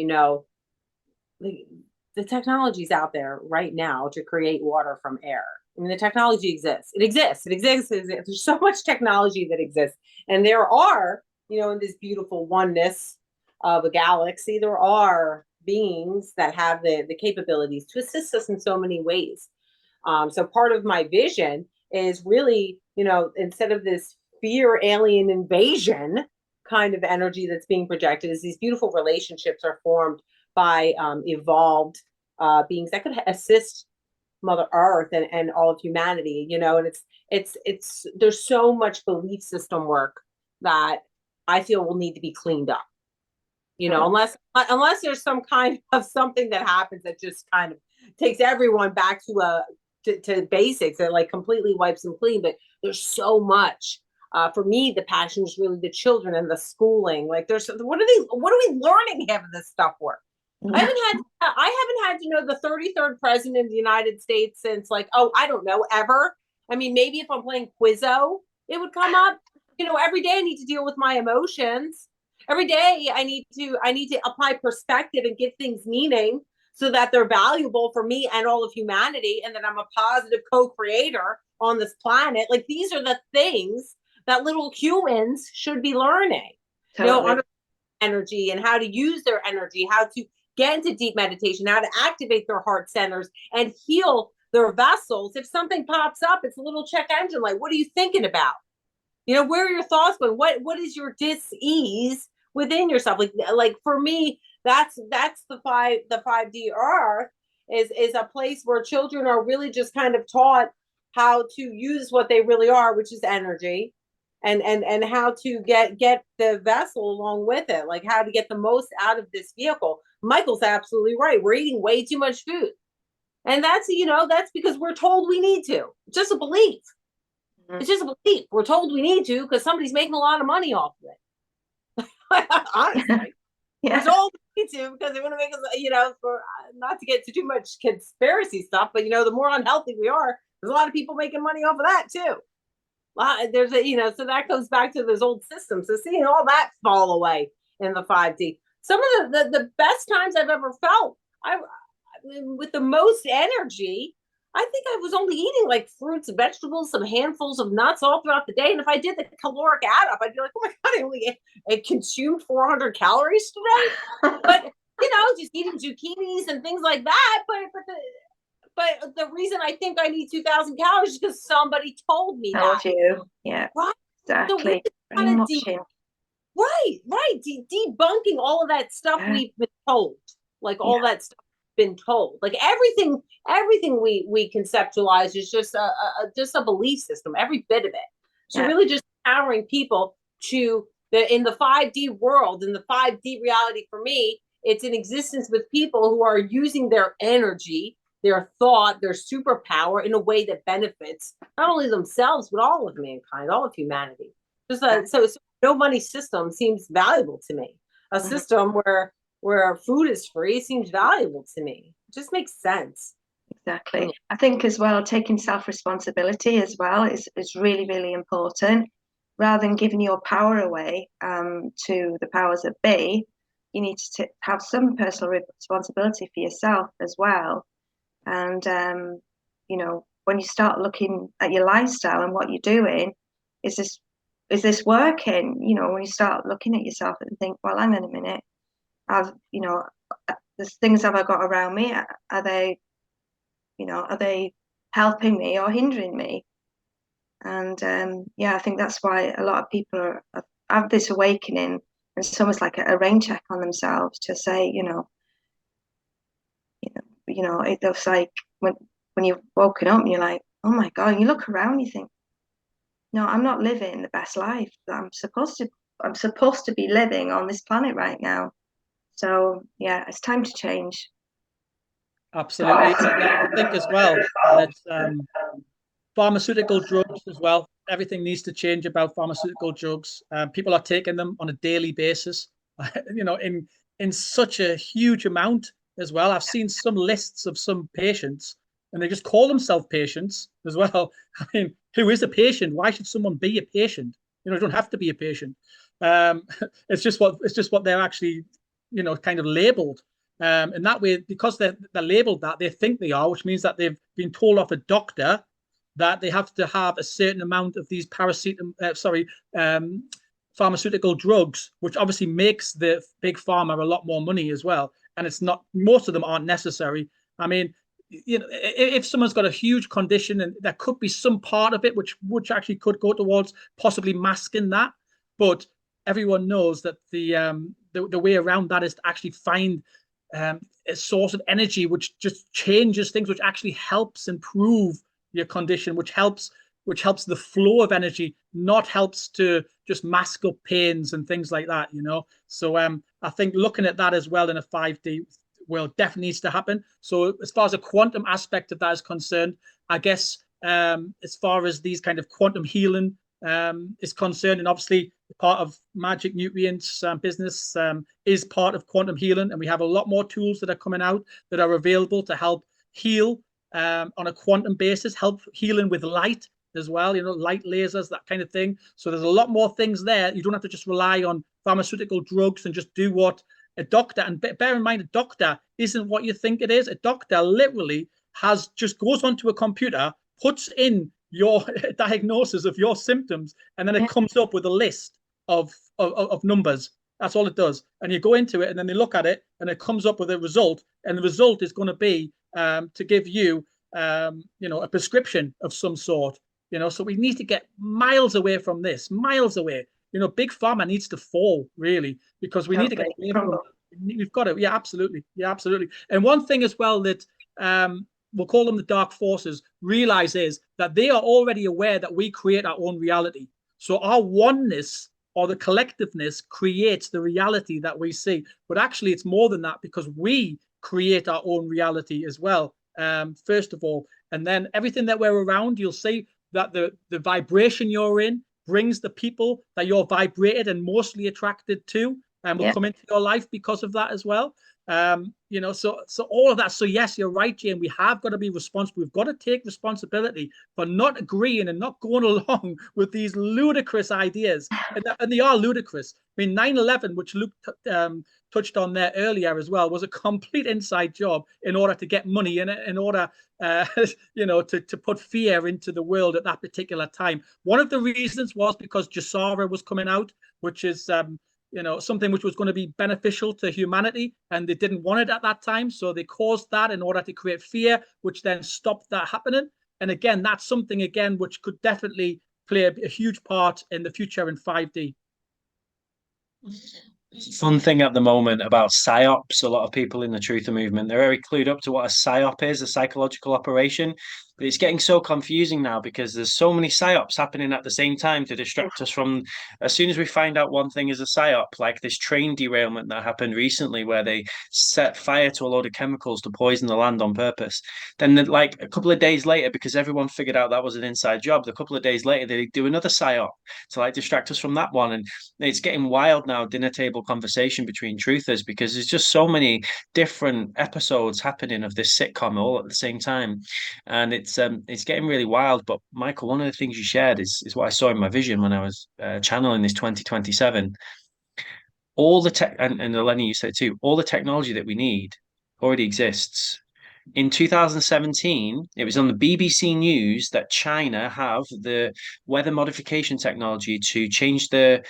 The technology's out there right now to create water from air. I mean, the technology exists. It exists. There's so much technology that exists. And there are, in this beautiful oneness of a galaxy, there are beings that have the capabilities to assist us in so many ways. So part of my vision is really, instead of this fear alien invasion kind of energy that's being projected, is these beautiful relationships are formed by evolved beings that could assist Mother Earth and all of humanity, and it's there's so much belief system work that I feel will need to be cleaned up, unless there's some kind of something that happens that just kind of takes everyone back to basics and like completely wipes them clean. But there's so much. For me, the passion is really the children and the schooling. Like, what are we learning having this stuff work? I haven't had to know the 33rd president of the United States since I don't know, ever. I mean, maybe if I'm playing Quizzo, it would come up. Every day I need to deal with my emotions. Every day I need to apply perspective and give things meaning so that they're valuable for me and all of humanity, and that I'm a positive co-creator on this planet. Like, these are the things that little humans should be learning. Totally. Energy and how to use their energy, how to get into deep meditation, how to activate their heart centers and heal their vessels. If something pops up, it's a little check engine. Like, what are you thinking about? Where are your thoughts going? What is your dis-ease within yourself? Like for me, that's the 5D Earth is a place where children are really just kind of taught how to use what they really are, which is energy, and how to get the vessel along with it, like how to get the most out of this vehicle. Michael's absolutely right. We're eating way too much food. And that's because we're told we need to. It's just a belief. Mm-hmm. It's just a belief. We're told we need to because somebody's making a lot of money off of it. Honestly. Yeah. We're told we need to because they want to make us, for not to get to too much conspiracy stuff, but the more unhealthy we are, there's a lot of people making money off of that too. There's so that goes back to those old systems. So seeing all that fall away in the 5D. Some of the best times I've ever felt, with the most energy, I think I was only eating like fruits and vegetables, some handfuls of nuts all throughout the day. And if I did the caloric add up, I'd be like, oh my God, I only consumed 400 calories today. But, just eating zucchinis and things like that. But the reason I think I need 2,000 calories is because somebody told me that. You. Yeah. Right. Exactly. So right. Debunking all of that stuff we've been told. Like all that stuff been told. Like everything we conceptualize is just a belief system, every bit of it. So really just empowering people to in the 5D world, in the 5D reality for me, it's in existence with people who are using their energy, their thought, their superpower in a way that benefits not only themselves, but all of mankind, all of humanity. So no money system seems valuable to me. A system where food is free seems valuable to me. It just makes sense. Exactly. I think as well, taking self-responsibility as well is really, really important. rather than giving your power away to the powers that be, you need to have some personal responsibility for yourself as well. And when you start looking at your lifestyle and what you're doing, is this working? When you start looking at yourself and think, well, hang on a minute, there's things have I got around me? Are they helping me or hindering me? And I think that's why a lot of people have this awakening, and it's almost like a rain check on themselves to say, it's like when you've woken up and you're like, oh my God, and you look around, you think, no, I'm not living the best life that I'm supposed to be living on this planet right now. So yeah, it's time to change. Absolutely. I think as well that pharmaceutical drugs as well. Everything needs to change about pharmaceutical drugs. People are taking them on a daily basis, in such a huge amount as well. I've seen some lists of some patients, and they just call themselves patients as well. I mean, who is a patient? Why should someone be a patient? You don't have to be a patient. It's just what they're actually, kind of labeled. And that way, because they're labeled that, they think they are, which means that they've been told off a doctor that they have to have a certain amount of these pharmaceutical drugs, which obviously makes the big pharma a lot more money as well. And it's not, most of them aren't necessary. I mean, if someone's got a huge condition, and there could be some part of it which actually could go towards possibly masking that, but everyone knows that the way around that is to actually find a source of energy which just changes things, which actually helps improve your condition, which helps the flow of energy, not helps to just mask up pains and things like that. So I think looking at that as well in a 5D world definitely needs to happen. So as far as a quantum aspect of that is concerned, I guess as far as these kind of quantum healing is concerned, and obviously part of Magic Nutrients business is part of quantum healing, and we have a lot more tools that are coming out that are available to help heal on a quantum basis, help healing with light as well, light lasers, that kind of thing. So there's a lot more things there. You don't have to just rely on pharmaceutical drugs and just do what a doctor, and bear in mind, a doctor isn't what you think it is. A doctor literally just goes onto a computer, puts in your diagnosis of your symptoms, and then it comes up with a list of numbers. That's all it does. And you go into it, and then they look at it, and it comes up with a result, and the result is going to be to give you, a prescription of some sort. So we need to get miles away from this, miles away. Big pharma needs to fall, really, because we need to get away from it. We've got to, yeah, absolutely. And one thing as well that we'll call them the dark forces, realize is that they are already aware that we create our own reality. So our oneness or the collectiveness creates the reality that we see. But actually, it's more than that, because we create our own reality as well, first of all. And then everything that we're around, you'll see that the vibration you're in brings the people that you're vibrated and mostly attracted to, and will come into your life because of that as well. So all of that. So yes, you're right, Jane. We have got to be responsible. We've got to take responsibility for not agreeing and not going along with these ludicrous ideas. And they are ludicrous. I mean, 9/11, which Luke touched on there earlier as well, was a complete inside job in order to get money and in order, to put fear into the world at that particular time. One of the reasons was because Jasara was coming out, which is something which was going to be beneficial to humanity, and they didn't want it at that time. So they caused that in order to create fear, which then stopped that happening. And again, that's something, again, which could definitely play a huge part in the future in 5D. Fun thing at the moment about psyops, a lot of people in the truther movement, they're very clued up to what a psyop is, a psychological operation. But it's getting so confusing now because there's so many psyops happening at the same time to distract us from, as soon as we find out one thing is a psyop, like this train derailment that happened recently where they set fire to a load of chemicals to poison the land on purpose. Then like a couple of days later, because everyone figured out that was an inside job, a couple of days later, they do another psyop to like distract us from that one. And it's getting wild now, dinner table conversation between truthers, because there's just so many different episodes happening of this sitcom all at the same time, and it's getting really wild. But Michael, one of the things you shared is what I saw in my vision when I was channeling this 2027. All the tech, and Eleni, you said too, all the technology that we need already exists. In 2017, it was on the BBC News that China have the weather modification technology to change the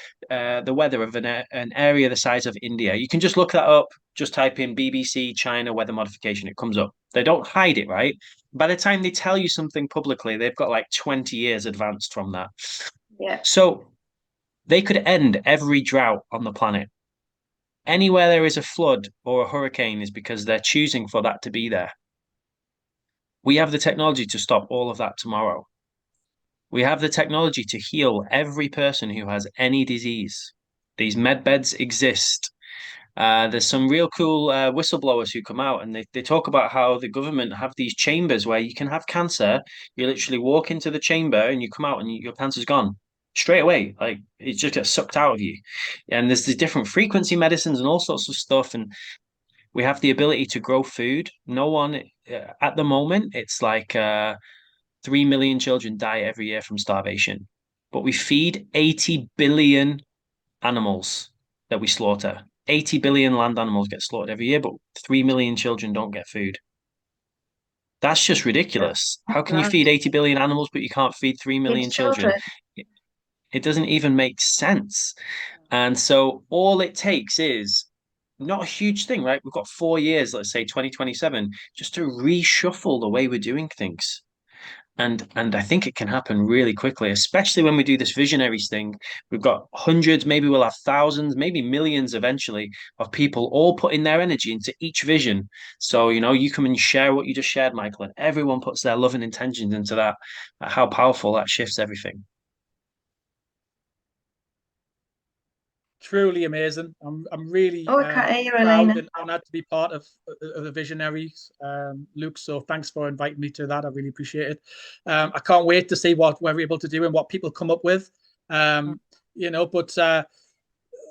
weather of an area the size of India. You can just look that up. Just type in BBC China weather modification. It comes up. They don't hide it, right? By the time they tell you something publicly, they've got like 20 years advanced from that. Yeah. So they could end every drought on the planet. Anywhere there is a flood or a hurricane is because they're choosing for that to be there. We have the technology to stop all of that tomorrow. We have the technology to heal every person who has any disease. These med beds exist. There's some real cool whistleblowers who come out and they talk about how the government have these chambers where you can have cancer. You literally walk into the chamber and you come out and your cancer's gone straight away. Like it just gets sucked out of you. And there's the different frequency medicines and all sorts of stuff. And we have the ability to grow food. No one at the moment, it's like 3 million children die every year from starvation, but we feed 80 billion animals that we slaughter. 80 billion land animals get slaughtered every year, but 3 million children don't get food. That's just ridiculous. How can you feed 80 billion animals, but you can't feed 3 million children? It doesn't even make sense. And so all it takes is not a huge thing, right? We've got 4 years, let's say 2027, just to reshuffle the way we're doing things. And I think it can happen really quickly, especially when we do this visionaries thing. We've got hundreds, maybe we'll have thousands, maybe millions eventually of people all putting their energy into each vision. So, you come and share what you just shared, Michael, and everyone puts their love and intentions into that. How powerful that shifts everything. Truly amazing. I'm really Okay, you're proud Elena. and honored to be part of the Visionaries, Luke. So thanks for inviting me to that. I really appreciate it. I can't wait to see what we're able to do and what people come up with. But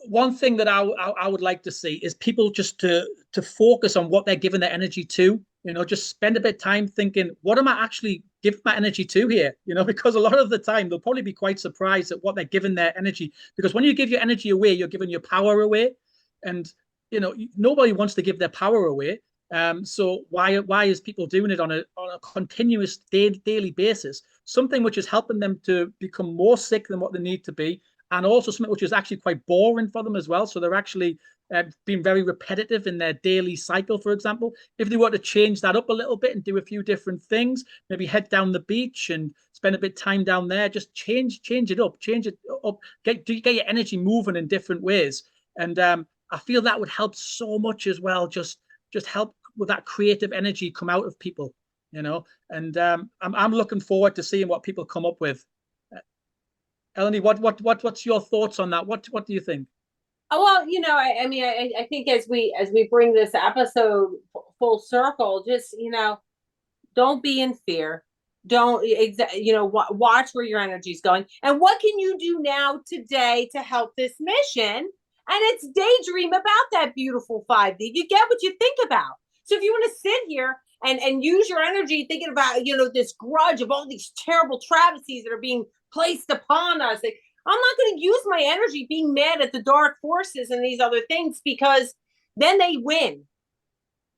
one thing that I would like to see is people just to focus on what they're giving their energy to. Just spend a bit of time thinking, what am I actually giving my energy to here? Because a lot of the time they'll probably be quite surprised at what they're giving their energy. Because when you give your energy away, you're giving your power away, and nobody wants to give their power away. So why is people doing it on a continuous daily basis? Something which is helping them to become more sick than what they need to be, and also something which is actually quite boring for them as well. So they're actually being very repetitive in their daily cycle, for example. If they were to change that up a little bit and do a few different things, maybe head down the beach and spend a bit of time down there, just change it up, get your energy moving in different ways. And I feel that would help so much as well, just help with that creative energy come out of people, and I'm looking forward to seeing what people come up with. Eleni, what's your thoughts on that? What do you think? Oh, well, I think as we bring this episode full circle, just don't be in fear. Don't watch where your energy is going, and what can you do now today to help this mission? And it's daydream about that beautiful 5D. You get what you think about. So if you want to sit here and use your energy thinking about this grudge of all these terrible travesties that are being placed upon us, like, I'm not going to use my energy being mad at the dark forces and these other things, because then they win.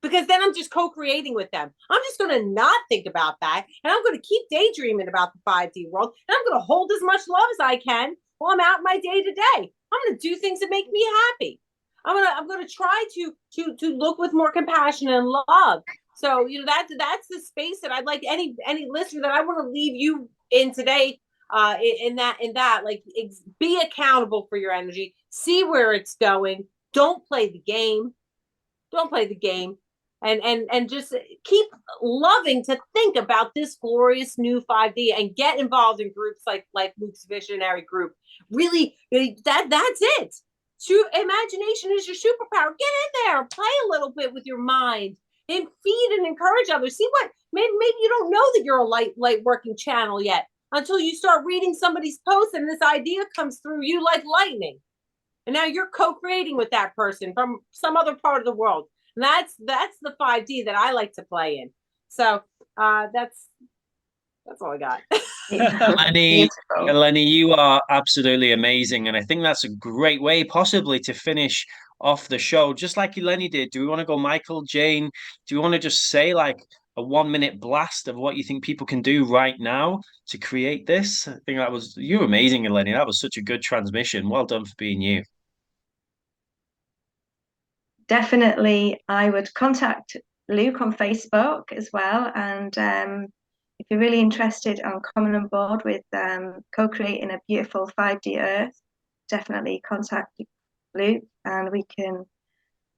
Because then I'm just co-creating with them. I'm just going to not think about that, and I'm going to keep daydreaming about the 5D world, and I'm going to hold as much love as I can while I'm out in my day to day. I'm going to do things that make me happy. I'm going to try to look with more compassion and love. So that's the space that I'd like any listener that I want to leave you in today. In that, like, be accountable for your energy. See where it's going. Don't play the game. And just keep loving to think about this glorious new 5D and get involved in groups like Luke's Visionary Group. Really, that's it. Imagination is your superpower. Get in there, play a little bit with your mind, and feed and encourage others. See what maybe you don't know that you're a light working channel yet, until you start reading somebody's post and this idea comes through you like lightning. And now you're co-creating with that person from some other part of the world. And that's the 5D that I like to play in. So that's That's all I got. Eleni, Beautiful. Eleni, you are absolutely amazing. And I think that's a great way possibly to finish off the show. Just like Eleni did. Do we want to go Michael, Jane? Do we want to just say like a 1 minute blast of what you think people can do right now to create this? I think you're amazing, Eleni. That was such a good transmission. Well done for being you. Definitely, I would contact Luke on Facebook as well. And if you're really interested on coming on board with co-creating a beautiful 5D Earth, definitely contact Luke and we can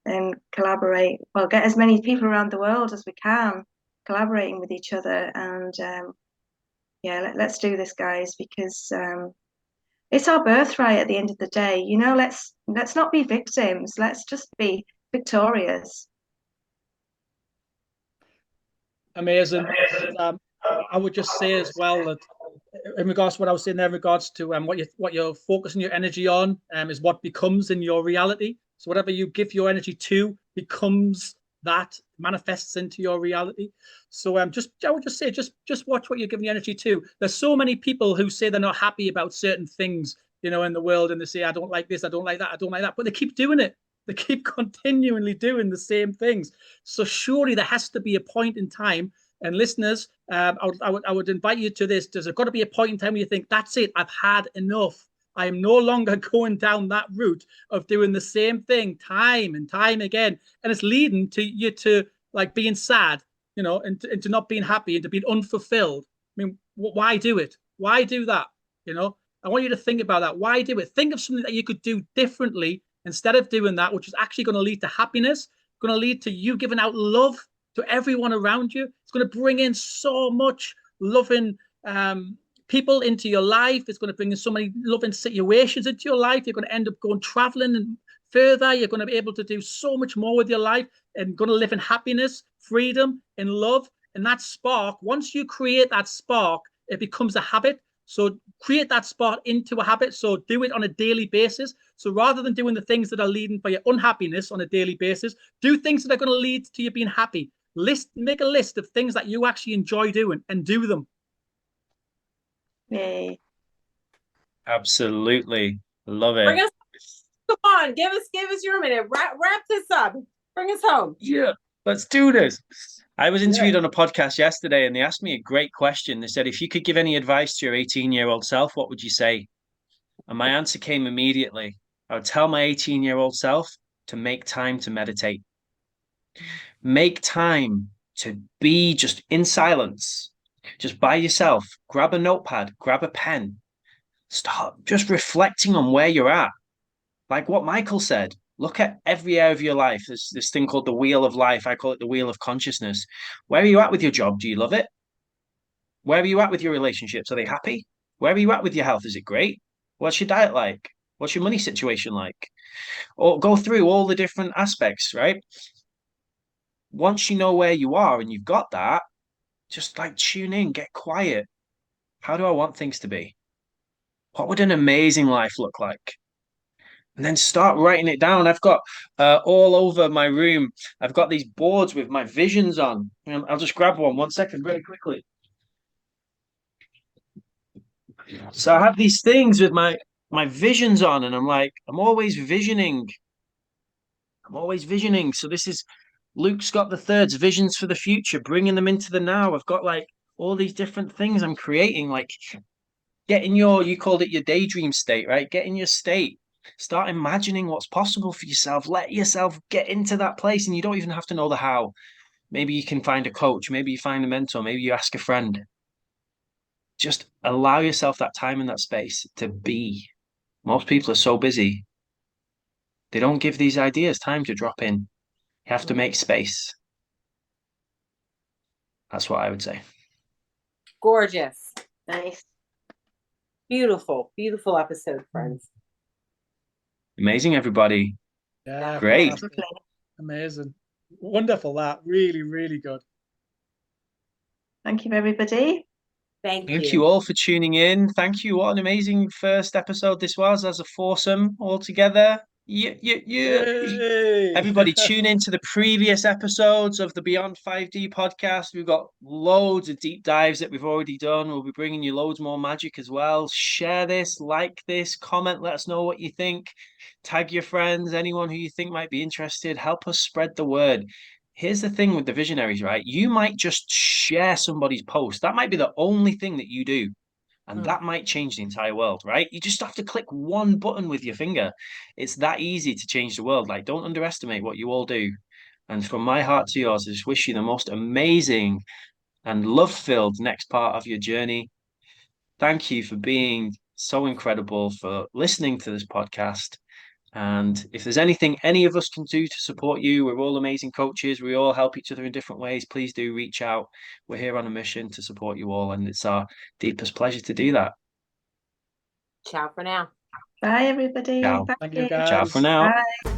then collaborate. Well, get as many people around the world as we can collaborating with each other. And yeah, let's do this, guys, because it's our birthright at the end of the day. You know, let's not be victims. Let's just be victorious. Amazing. I would just say as well that in regards to what I was saying there, in regards to what you're focusing your energy on is what becomes in your reality. So whatever you give your energy to becomes that, manifests into your reality. So I would just say just watch what you're giving your energy to. There's so many people who say they're not happy about certain things, you know, in the world, and they say I don't like this, I don't like that, I don't like that, but they keep doing it. They keep continually doing the same things. So surely there has to be a point in time. And listeners, I would invite you to this. There's got to be a point in time where you think, that's it, I've had enough. I am no longer going down that route of doing the same thing time and time again. And it's leading to you to like being sad, you know, and to not being happy and to being unfulfilled. I mean, why do it? Why do that? You know, I want you to think about that. Why do it? Think of something that you could do differently instead of doing that, which is actually going to lead to happiness, going to lead to you giving out love to everyone around you. It's going to bring in so much loving people into your life. It's going to bring in so many loving situations into your life. You're going to end up going traveling and further. You're going to be able to do so much more with your life and going to live in happiness, freedom, and love. And that spark, once you create that spark, it becomes a habit. So create that spark into a habit. So do it on a daily basis. So rather than doing the things that are leading for your unhappiness on a daily basis, do things that are going to lead to you being happy. Make a list of things that you actually enjoy doing and do them. Yay. Absolutely. Love it. Bring us, come on, give us your minute. Wrap this up. Bring us home. Yeah, let's do this. I was interviewed on a podcast yesterday and they asked me a great question. They said, if you could give any advice to your 18-year-old self, what would you say? And my answer came immediately. I would tell my 18-year-old self to make time to meditate. Make time to be just in silence, just by yourself. Grab a notepad, grab a pen. Start just reflecting on where you're at. Like what Michael said, look at every area of your life. There's this thing called the wheel of life. I call it the wheel of consciousness. Where are you at with your job? Do you love it? Where are you at with your relationships? Are they happy? Where are you at with your health? Is it great? What's your diet like? What's your money situation like? Or go through all the different aspects, right? Once you know where you are and you've got that, just like tune in, get quiet. How do I want things to be? What would an amazing life look like? And then start writing it down. I've got all over my room, I've got these boards with my visions on. I'll just grab one second, really quickly. So I have these things with my visions on, and I'm like, I'm always visioning. So this is Luke Scott the Third's visions for the future, bringing them into the now. I've got like all these different things I'm creating, like get in you called it your daydream state, right? Get in your state. Start imagining what's possible for yourself. Let yourself get into that place, and you don't even have to know the how. Maybe you can find a coach. Maybe you find a mentor. Maybe you ask a friend. Just allow yourself that time and that space to be. Most people are so busy. They don't give these ideas time to drop in. You have to make space. That's what I would say. Gorgeous. Nice. Beautiful, beautiful episode, friends. Amazing, everybody. Yeah, great. Fantastic. Amazing. Wonderful. That really, really good. Thank you, everybody. Thank you all for tuning in. Thank you. What an amazing first episode this was as a foursome all together. Yay! Everybody tune into the previous episodes of the Beyond 5D podcast. We've got loads of deep dives that we've already done. We'll be bringing you loads more magic as well. Share this, like this, comment, let us know what you think. Tag your friends, anyone who you think might be interested. Help us spread the word. Here's the thing with the visionaries, right? You might just share somebody's post. That might be the only thing that you do. And that might change the entire world, right? You just have to click one button with your finger. It's that easy to change the world. Like, don't underestimate what you all do. And from my heart to yours, I just wish you the most amazing and love-filled next part of your journey. Thank you for being so incredible, for listening to this podcast. And if there's anything any of us can do to support you, we're all amazing coaches. We all help each other in different ways. Please do reach out. We're here on a mission to support you all, and it's our deepest pleasure to do that. Ciao for now. Bye, everybody. Ciao. Bye. Thank you, Ciao guys. for now. Bye.